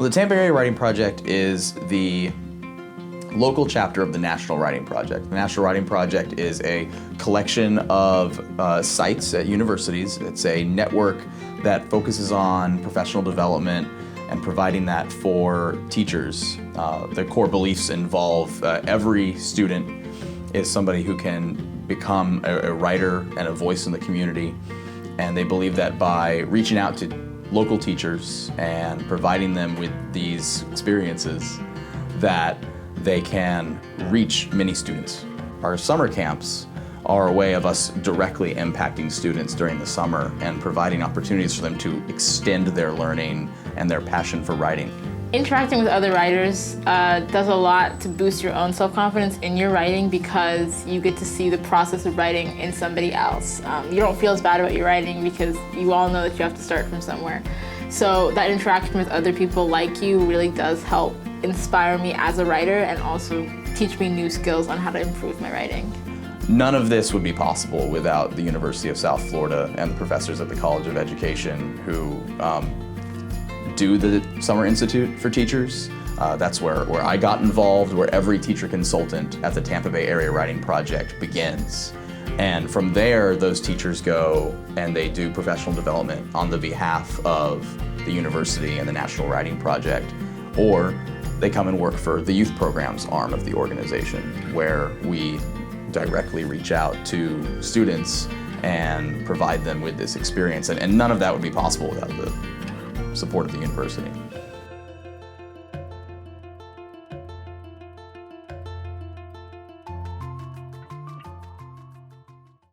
Well, the Tampa Area Writing Project is the local chapter of the National Writing Project. The National Writing Project is a collection of sites at universities. It's a network that focuses on professional development and providing that for teachers. The core beliefs involve every student is somebody who can become a writer and a voice in the community. And they believe that by reaching out to local teachers and providing them with these experiences, that they can reach many students. Our summer camps are a way of us directly impacting students during the summer and providing opportunities for them to extend their learning and their passion for writing. Interacting with other writers does a lot to boost your own self-confidence in your writing because you get to see the process of writing in somebody else. You don't feel as bad about your writing because you all know that you have to start from somewhere. So that interaction with other people like you really does help inspire me as a writer and also teach me new skills on how to improve my writing. None of this would be possible without the University of South Florida and the professors at the College of Education who do the Summer Institute for Teachers. That's where I got involved, where every teacher consultant at the Tampa Bay Area Writing Project begins. And from there, those teachers go and they do professional development on the behalf of the university and the National Writing Project, or they come and work for the youth programs arm of the organization, where we directly reach out to students and provide them with this experience. And none of that would be possible without the support of the university.